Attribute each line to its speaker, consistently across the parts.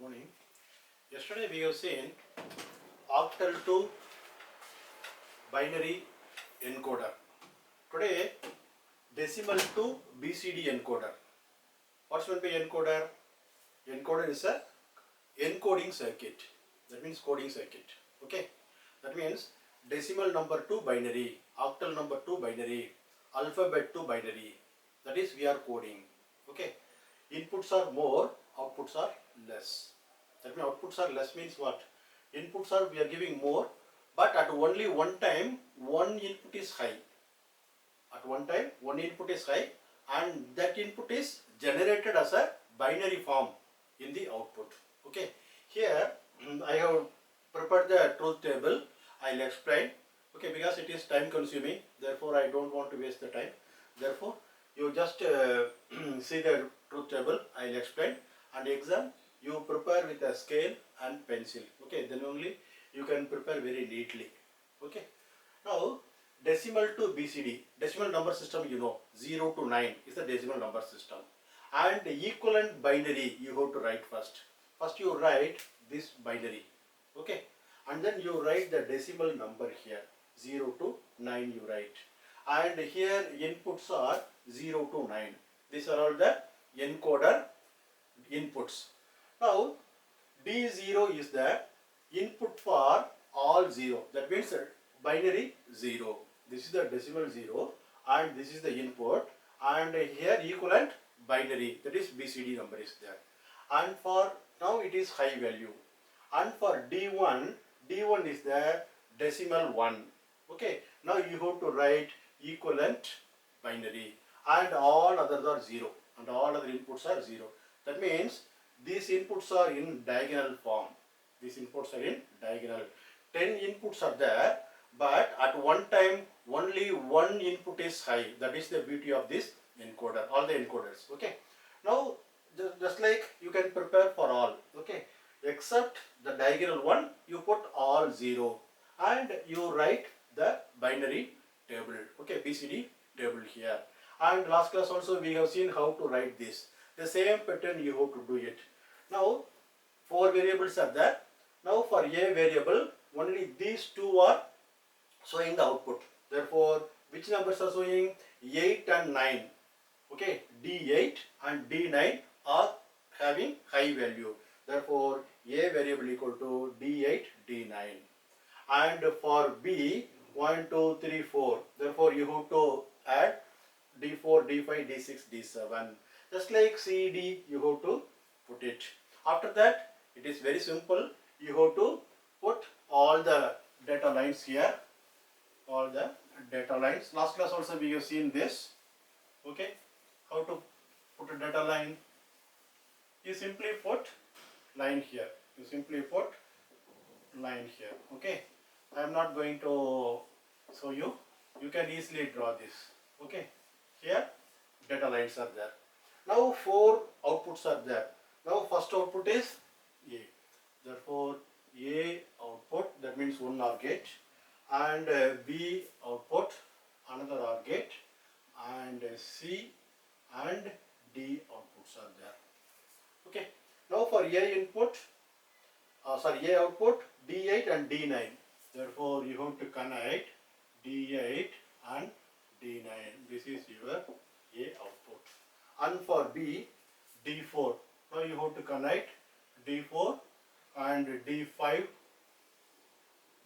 Speaker 1: morning. Yesterday we have seen octal to binary encoder. Today decimal to BCD encoder. What's meant by encoder? Encoder is a encoding circuit. That means coding circuit. Okay. That means decimal number to binary, octal number to binary, alphabet to binary. That is we are coding. Okay. Inputs are more, outputs are less. That means outputs are less means what? Inputs are we are giving more, but at only one time one input is high. At one time one input is high and that input is generated as a binary form in the output. Okay. Here I have prepared the truth table. I'll explain. Okay, because it is time consuming, therefore I don't want to waste the time. Therefore you just see the truth table. I'll explain, and exam you prepare with a scale and pencil. Okay, then only you can prepare very neatly. Okay. Now decimal to BCD, decimal number system, you know, 0 to 9 is the decimal number system, and equivalent binary you have to write first. First you write this binary. Okay, and then you write the decimal number here, 0 to 9 you write, and here inputs are 0 to 9. These are all the encoder inputs. Now D0 is the input for all 0. That means binary 0. This is the decimal 0 and this is the input, and here equivalent binary, that is BCD number is there. And for now it is high value. And for D1 is the decimal 1. Okay. Now you have to write equivalent binary, and all others are 0, and all other inputs are 0. That means these inputs are in diagonal form. These inputs are in diagonal. 10 inputs are there, but at one time only one input is high. That is the beauty of this encoder, all the encoders. Okay. Now just like you can prepare for all. Okay. Except the diagonal one, you put all 0 and you write the binary table. Okay, BCD table here. And last class also we have seen how to write this. The same pattern you have to do it. Now 4 variables are there. Now for a variable only these two are showing the output. Therefore which numbers are showing? 8 and 9. Okay, D8 and D9 are having high value. Therefore a variable equal to D8 D9. And for B 1 2 3 4, therefore you have to add D4 D5 D6 D7. Just like CD you have to put it. After that it is very simple. You have to put all the data lines here. All the data lines. Last class also we have seen this. Okay. How to put a data line? You simply put line here. You simply put line here. Okay. I am not going to show you. You can easily draw this. Okay. Here data lines are there. Now 4 outputs are there. Now first output is A. Therefore A output, that means one OR gate, and B output, another OR gate, and C and D outputs are there. Okay. Now for A input, A output, D8 and D9. Therefore you have to connect D8 and D9. This is your A output. And for B, D4. Now you have to connect D4 and D5,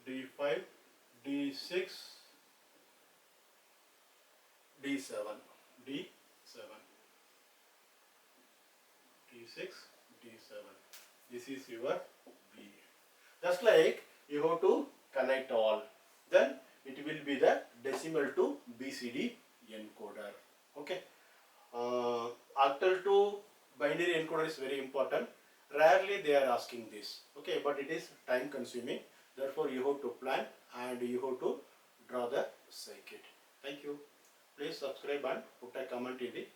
Speaker 1: D5, D6, D7, D7, D6, D7. This is your B. Just like you have to connect all. Then it will be the decimal to BCD encoder. Okay. Octal to binary encoder is very important. Rarely they are asking this. Okay, but it is time consuming. Therefore you have to plan and you have to draw the circuit. Thank you. Please subscribe and put a comment in the